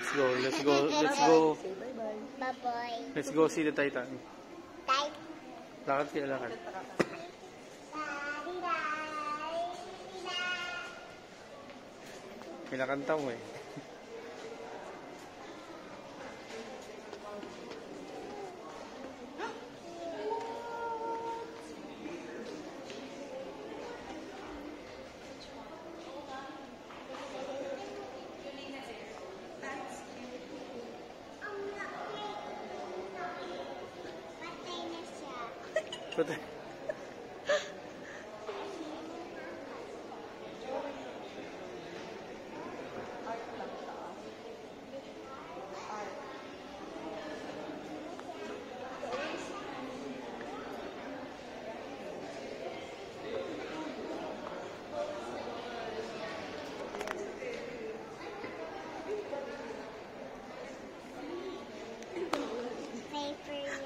Let's go. Let's go. Let's go. Say bye-bye. Bye-bye. Let's go see the Titan. Bye. Lakad kaya lakad. Pinakanta mo eh. Patay.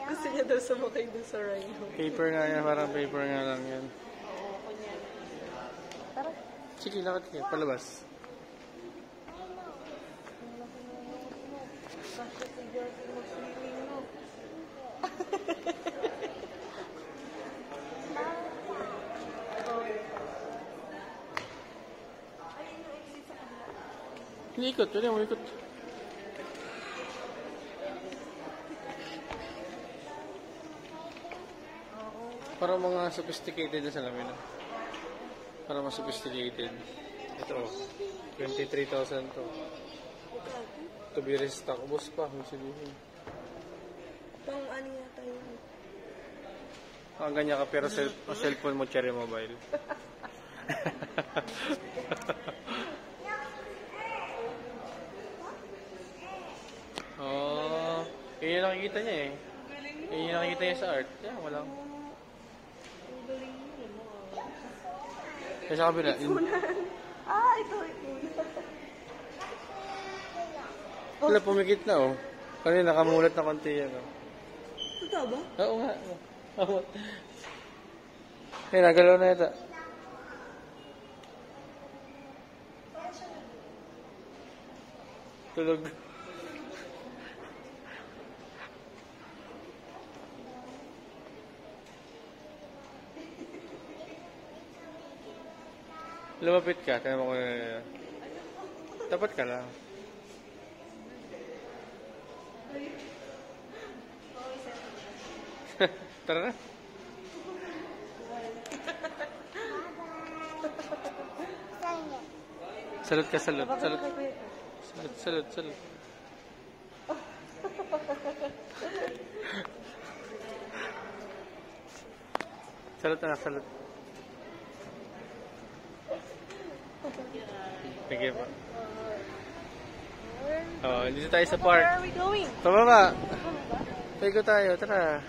Gusto niya daw sumakay doon sa rhino. Paper nga yan. Parang paper nga lang yan. Oo, kunyari. Tara. Sige, lakad kayo. Palabas. Kasya si Jesse mag-swimming mo. Ikot. Pwede mo ikot. Para mga sophisticated na salamin. Para mga sophisticated. Ito, 23,000 to. To be restock. Ubus pa, kung sabihin. Pang ano yata yun? Ang ganyan ka, pero cellphone mo, cherry mobile. Oh, yun yung nakikita niya eh. Yun yung nakikita niya sa art. Yeah, walang. Kaya sa kabila. Ah, ito. Wala, pumikit na oh. Kanina nakamulat na konti yan oh. Totoo ba? Oo nga. Ay, nagalaw na ito. Tulog. Lumapit ka. Tignan mo kung dapat ka lang. Tara na. Salud ka, salud. Salud. Salud, salud, salud. Salud na, salud. Sige pa. Oh, dito tayo sa park. Where are we going? Pababa. Pego tayo, tara.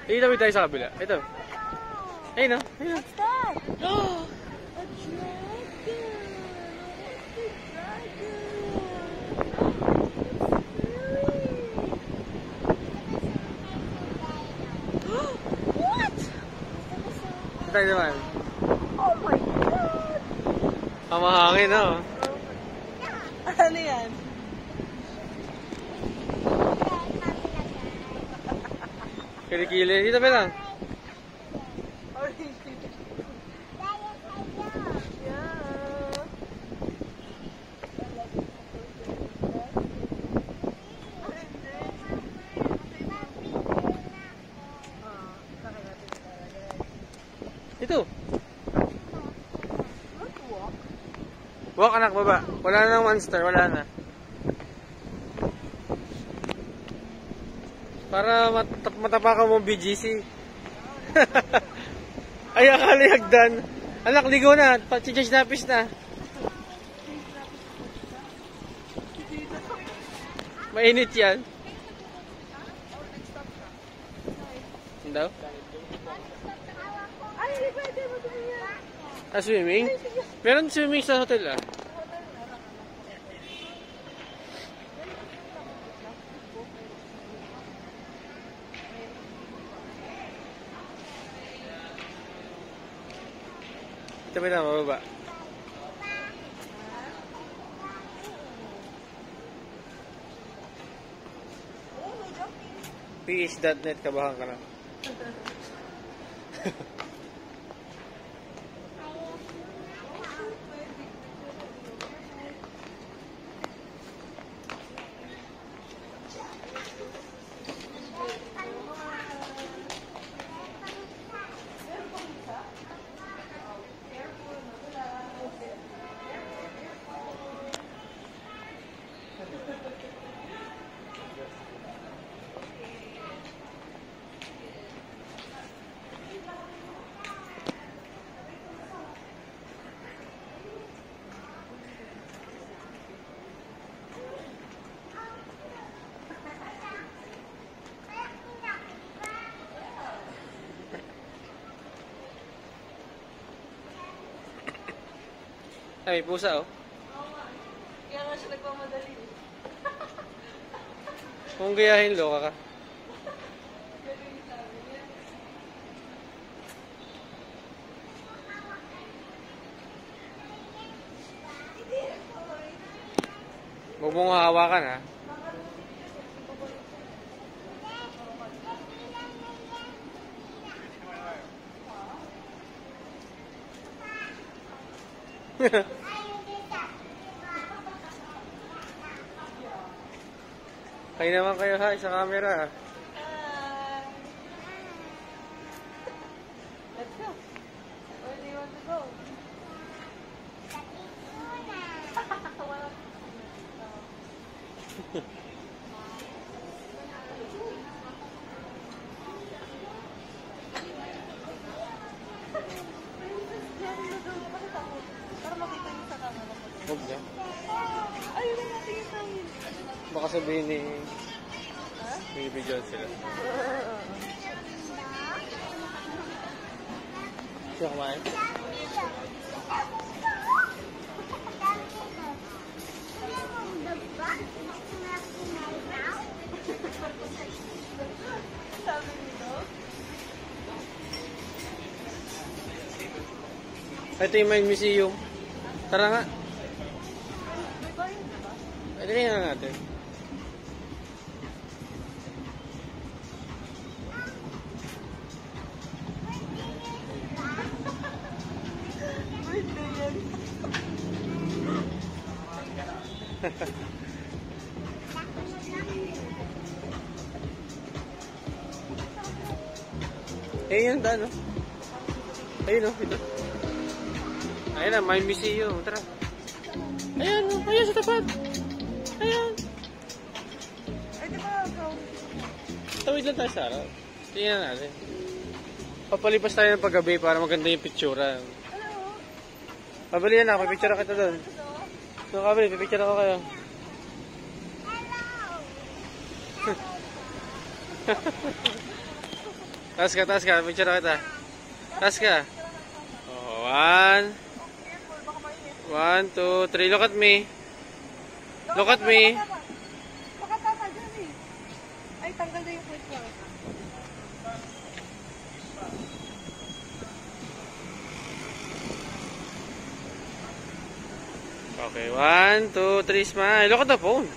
Dito tayo sa kabila. Ito. Ayun no? Ayun. What's that? Oh! A dragon! What? Ito tayo naman. Oh my God! Ang mahangin, no? Ano yan? Kilikili. Dito pa lang. Ito. Walk anak, baba. Wala na ng monster, wala na. Para matapakan mo BGC. Ay, akala hagdan. Anak, ligo na. Change napis na. Mainit yan. Hindi daw? Ay, hindi pwede mo tumingin. Ah, swimming? Meron swimming sa hotel ah. Ito ba na, mababa? PH.net, kabahan ka na. Ay, may pusa, oh. Kaya nga siya nagmamadali. Kung gayahin, loka ka. Huwag mong hawakan, ha. Kayo naman kayo, ha, sa camera. Let's go. Where do you want to go? Para makita niyo sa camera. Huwag niya. Ayun na natin yung sa amin. Baka sabihin ni... Bibigyan sila. Siya kumain? Sabi nito. Ito yung Mind Museum. Tara nga. May bayan na ba? Pwede nga natin. Birthday yan. Eh, yun daan, no? Ayun, no? Ito. Ayun na, Mind Museum. Tara. Ayan, no? Ayan sa tapat. Ayan. Ay, di ba, bro? Tawid lang tayo sa araw. Tingnan natin. Papalipas tayo ng paggabi para maganda yung pictura. Hello? Pabalihan na, pipicture kita doon. So, kabili, pipicture ako kayo. Taas ka, picture kita. Taas ka. Oh, 1, 2, 3, look at me. Look at me. Baka tama dyan eh. Ay, tanggal na yung quick lang. Okay, 1, 2, 3, smile. Look at the phone.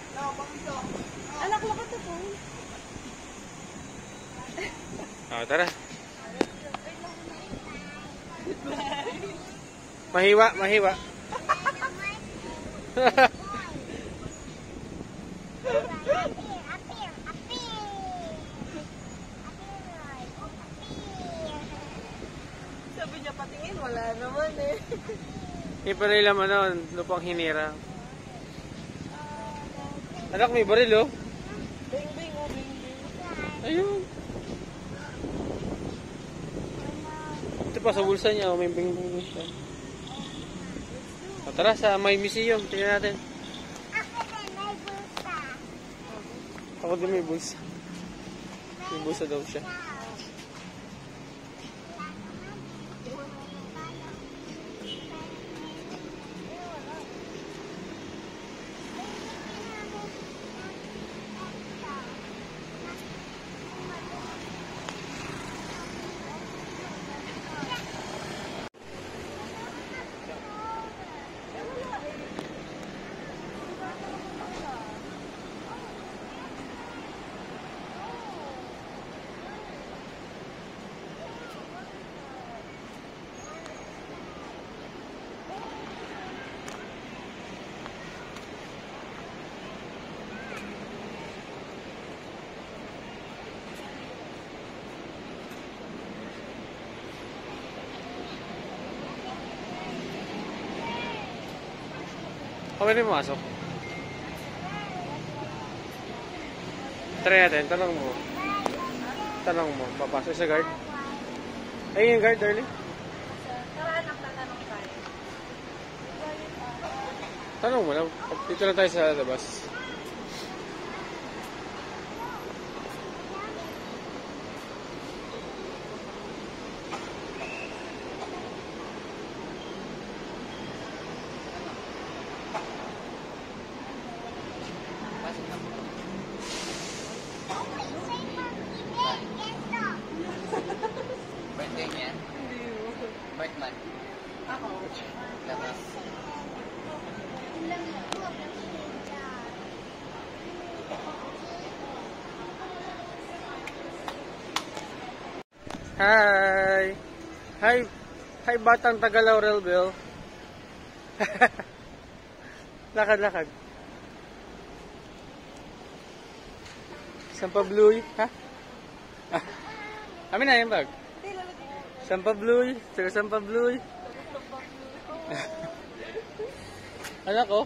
Anak, look at the phone. Oh, tara. Mahiwa, mahiwa. Sabi niya patingin, wala naman eh. Hindi pala yung laman nun, lupang hinira. Anak, may baril, oh. Bing, bing, oh, bing, bing. Ayun. Ito pa sa bulsa niya, oh, may bing-bing siya. O, tara sa Mind Museum, tingnan natin. Ako din may bulsa. May bulsa daw siya. Okay na pumasok. Try natin, tanong mo. Tanong mo, papasok sa guard. Ayun yung guard, darling. Tara, anak, tatanong tayo. Tanong mo lang. Dito na tayo sa labas. Birthday niya? Birthman. Ako. Labas. Hi! Hi! Hi, batang taga Laurelville. Lakad. Sampa Bluey, ha? Amin na yung bag. Sampa Bluey, taga Sampa Bluey. Anak ko.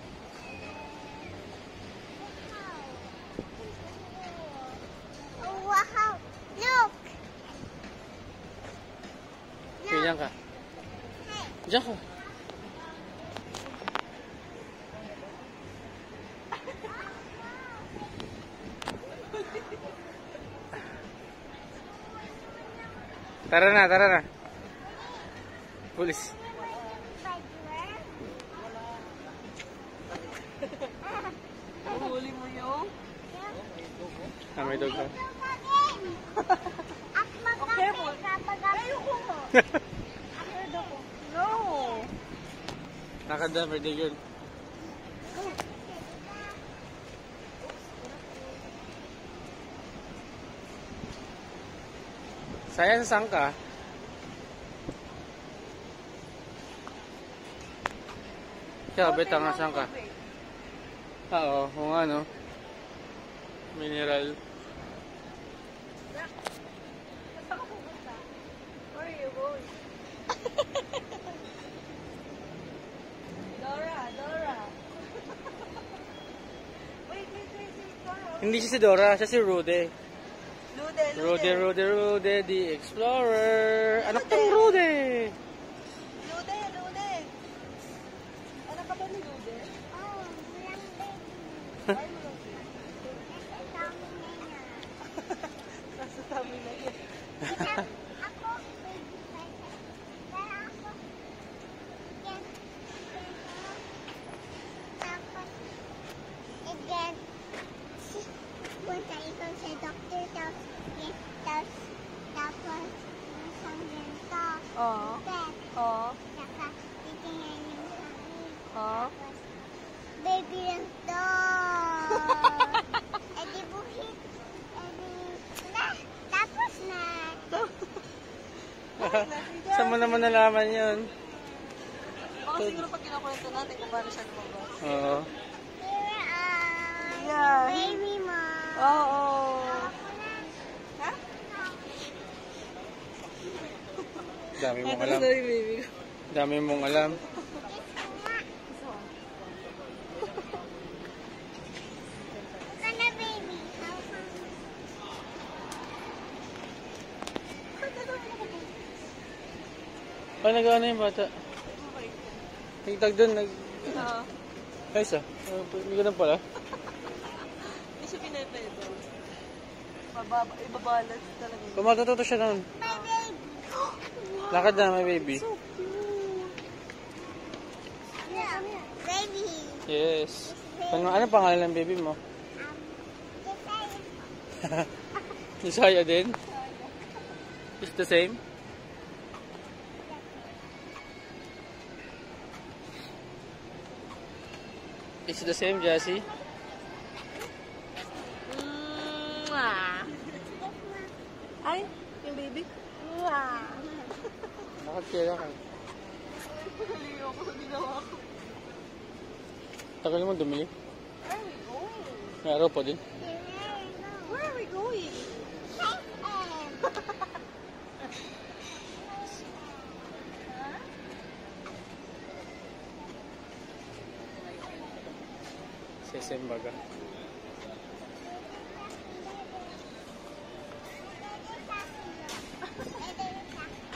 Wow! Look! Okay, diyan ka. Diyan ka. Tara na. Pulis. Huli mo yung? May dog ka. Okay mo. Ayoko mo. No. Lakad na, pwede yun. Saya sa sangka. Kaya beta nga sangka. Oo, kung ano. Mineral. Where are you going? Dora. Wait, Dora. Hindi siya si Dora, siya si Rude. Lude. Rude, the Explorer. Anak tong Rude. Lude. Anak ka ba ni Lude? Oh, walang baby. Nasa tabi na yan. Ako, baby fighter. Pero ako, tapos, again, punta ikaw sa doctor, tapos, isang ganito. Oo. Then, Oo. saka, titingnan yung sabi. Oo. Tapos, baby lang to. Edi buhit. Tapos na. Saan mo naman nalaman yun? Baka siguro pag kinakwento natin kung paano siya lumabas. Oo. Here Yeah. baby mo. Oo. Ha? Dami mong Ano alam. sorry, baby? Dami mong alam. Ito na, baby. Oh, nag-ano yung bata? Nagtag doon, Oo. Ayos ah. Hindi ko na pala. Hindi siya pinepedo. Ibabalas talaga. Kumatututo siya noon. My baby. Lakad na, my baby. So cute. Yeah. Baby. Yes. Ano pangalan ng baby mo? Isaya din? It's the same? It's the same, Jessie? Ay, yung baby? Lakad kayo, lakad. Naliyo ako sa ginawa ko. Tagal mo dumili. Where are we going? May araw pa din. Where are we going? SM baga.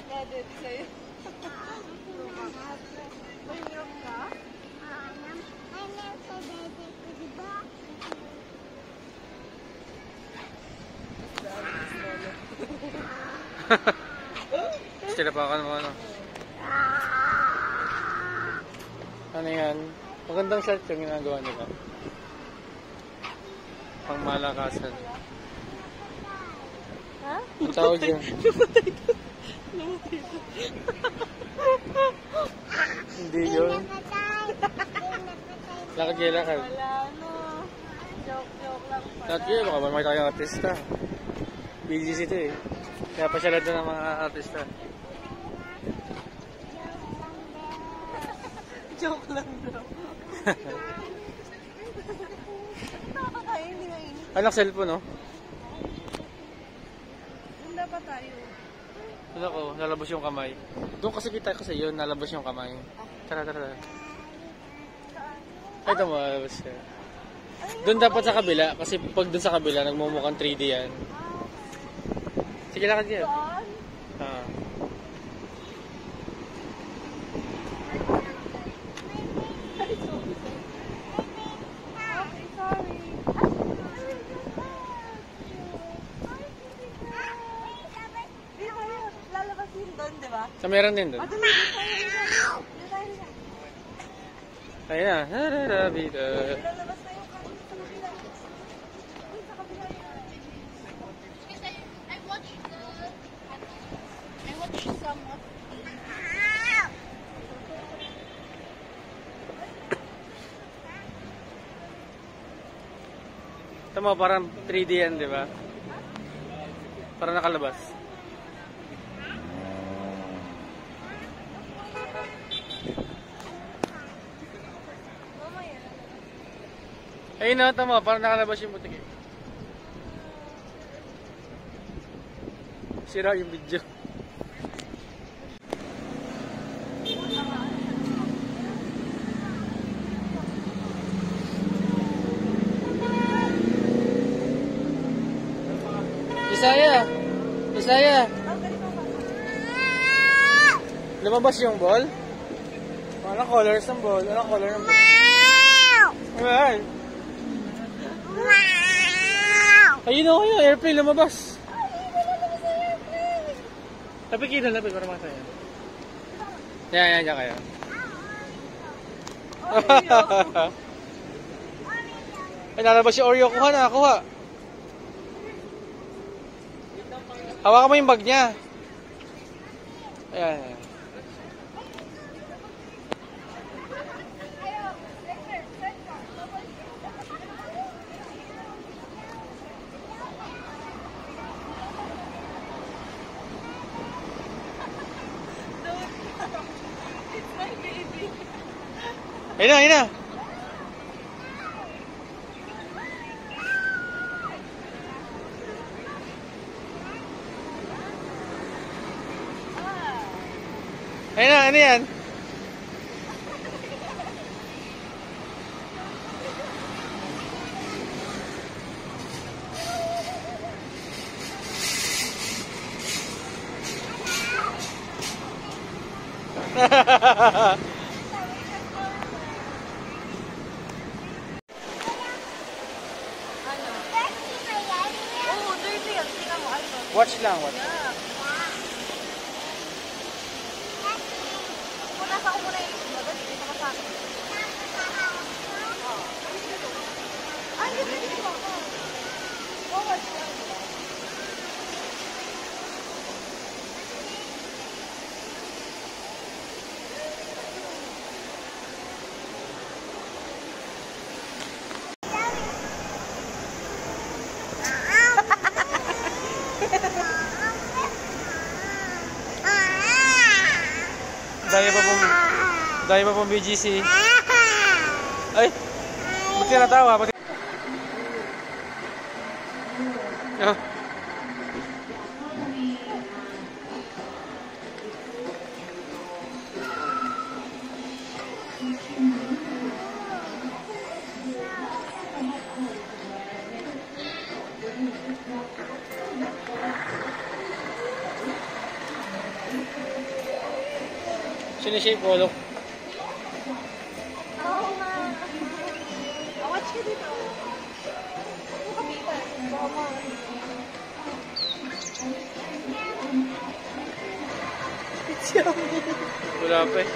Daddy sa'yo. Mahirap ka? Sila pa ka naman ano. Ano yan? Magandang shot yung ginagawa nila. Pang malakasan. Ha? Ang tawag yun. Hindi yun. Lakad kayo, lakad. Wala, no. Joke lang pala. Lakad kayo, baka ba makita kayong artista. BGC ito eh. Kaya pa siya doon ng mga artista. Joke lang daw. Nakakaya, hindi mainit. Anak cellphone, no? Doon dapat tayo. Wala ko, nalabas yung kamay. Doon kasi kita kasi yun, nalabas yung kamay. Tara, tara. Ay, ito mo, nalabas siya. Doon dapat sa kabila, kasi pag doon sa kabila, nagmumukhang 3D yan. Sige, lakad yan. Saan? Ah. Okay, sorry. Hindi tayo lalabas yun doon, di ba? Sa meron din doon. Doon tayo. Ayun na. Hararabida. Lalabas tayo kami sa kabila. Uy, sa kabila yun. I watched some of Ito mo, parang 3D yan, di ba? Parang nakalabas. Ayun na, ito mo, parang nakalabas yung butik eh. Sira yung video. Isaya! Lumabas yung ball? Anong colors ng ball? Anong color ng ball? Ay! Ayun o, ayun, airplane lumabas. Lapit kita, lapit para masaya. Yan, dyan kayo. Ay, nalabas yung Oreo. Kuha na, kuha. Hawakan mo yung bag niya. Ayan. It's my baby. Ayun na, ayun na. Ayun na, ano yan? Oh, dirty yan. Tingnan mo. Ayun. Watch lang, watch. Yeah. Nasa ko muna yung madali. Dito ka sa akin. Ay, dito ko. Oh, watch lang. Dahil pa pong BGC. Ay! Ba't ka natawa? Ah. Sinishape ko, look. Oo nga. Watch ka dito. Ano ka dito? Oo nga. It's yummy. Wala pa eh.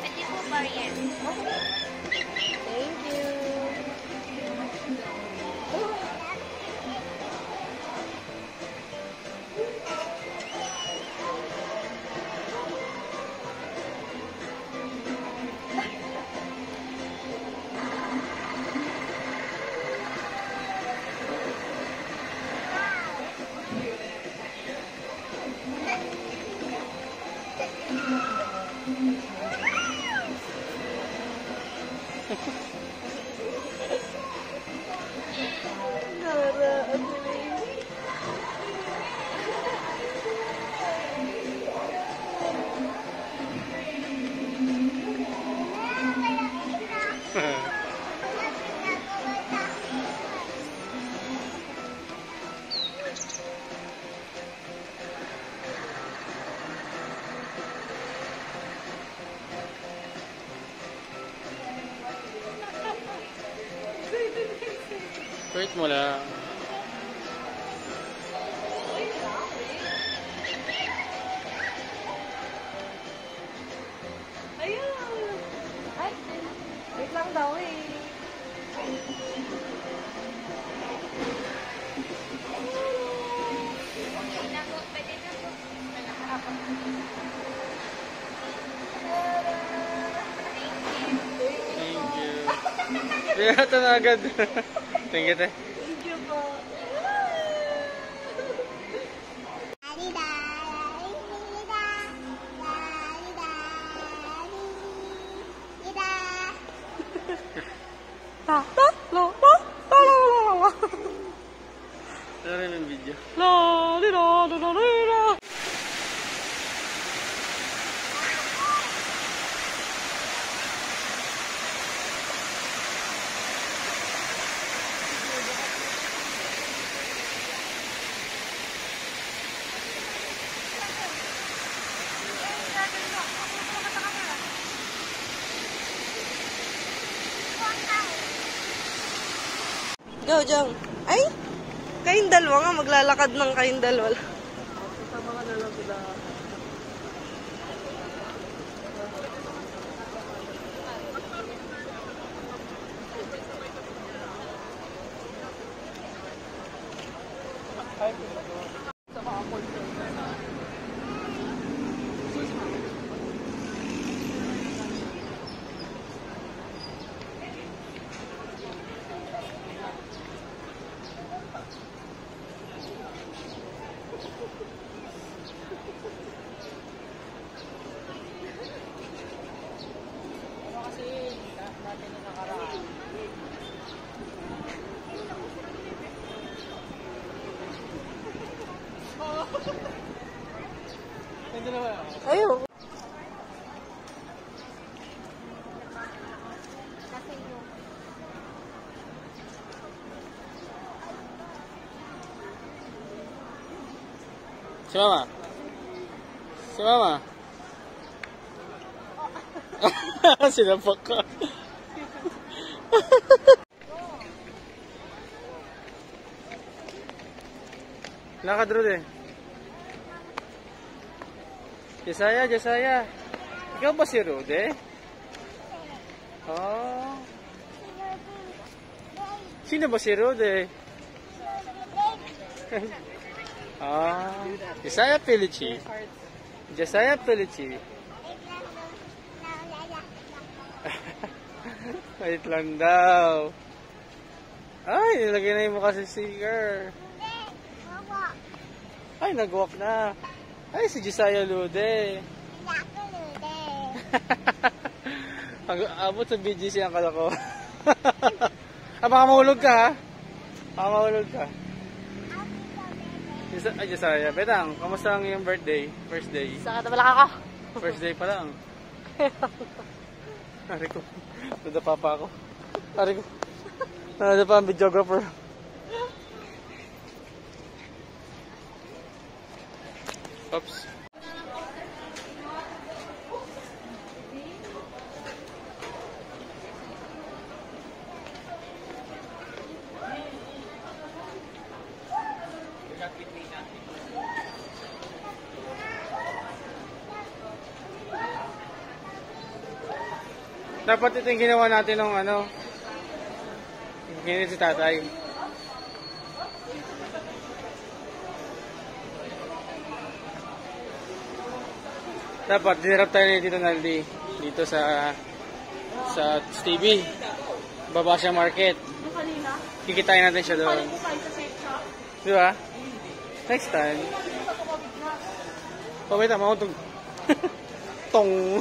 Pwede po ba yan? Thank you. Nara, ang galing. Wait mo lang. Ayun. Ay, wait lang daw eh. Okay na po. Pwede na po. Thank you. Kaya ito na agad. Thank you, te. Thank you po. Ta ta lo ta ta la la la la. Ano rin yung video? La di la la la la. Go, Jong. Ay! Kayong dalawa nga, maglalakad ng kayong dalawa. Sama ka na lang sila. Ayun. Si Mama. Si Mama. Sinapak ka. Lakad, Rude. Josiah, Josiah. Ikaw ba si Rude? Oh. Sino ba si Rude? Ah, Josiah Pelici. Josiah Pelici. Wait lang daw. Ay, nilagay na yung mukha si Seeger. Ay, nag-walk na. Ay, si Josiah Lude. Abot sa BGC ang kala ko. Baka mahulog ka, ha? Baka mahulog ka. Ay, Josiah. Betang, kamusta ang iyong birthday? First day? Saka na malaka ka. First day pa lang. Ari ko. Nadapa pa ako. Ari ko. Ano pa ang videographer? Oops. Dapat ito yung ginawa natin ng ano, ganyan si tatay. Dapat dinarap tayo ni Tito Naldi dito sa Stevie. Baba siya market. Kikitain natin siya doon. Di ba? Next time. Oh, wait, mautog. Tong.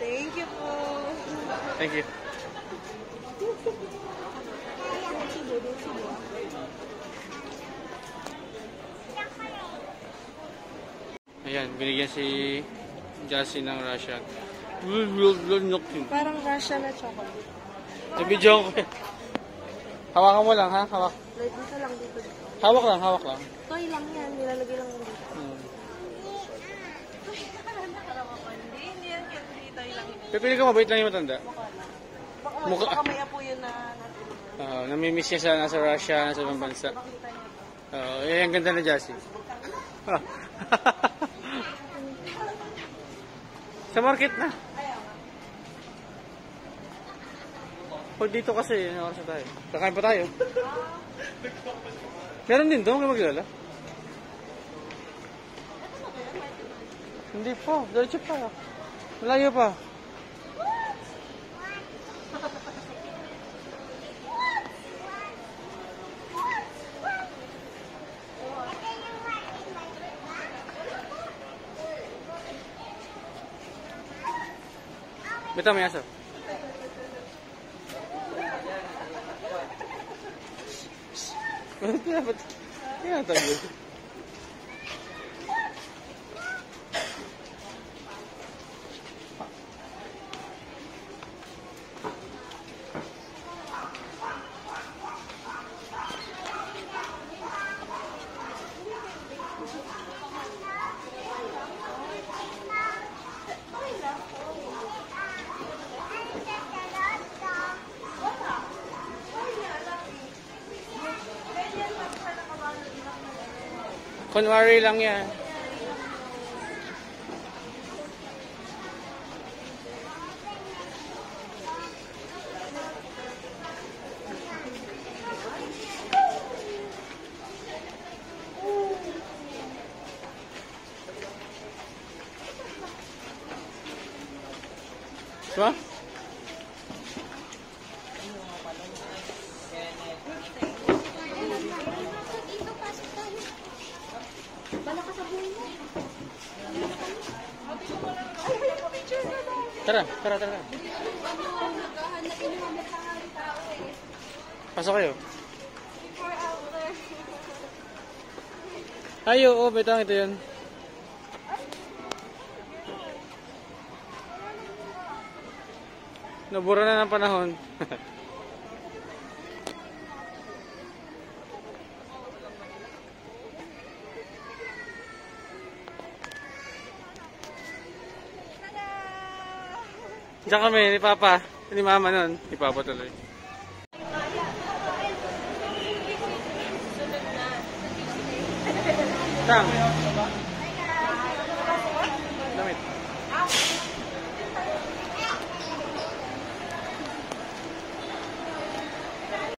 Thank you po. Thank you. Ayan, binigyan si Jassy ng Russian. Parang Russian na chocolate. Nabidyo ko. Hawakan mo lang, ha? Hawak. Like, dito lang, dito. Hawak lang, hawak lang. Toy lang yan. Nilalagay lang dito. Hindi yan. Toy lang. Pipili ka, mabait lang yung matanda. Mukha. Baka may apo yun na natulog. Namimiss niya sa nasa Russia, nasa ibang bansa. Ang ganda na Jassy. Sa market na. O dito kasi, oras na tayo. Kakain pa tayo. Meron din doon, huwag maglala. Hindi pa, diretso pa. Malayo pa. Beta may aso. Dapat. Kaya tayo. Kunwari lang yan. Diba? Tara. Pasok kayo. Ay, oo, betang ito yun. Nabura na ng panahon. Diyan kami, ni Papa, ni Mama nun. Ni Papa tuloy. Tang. Damit.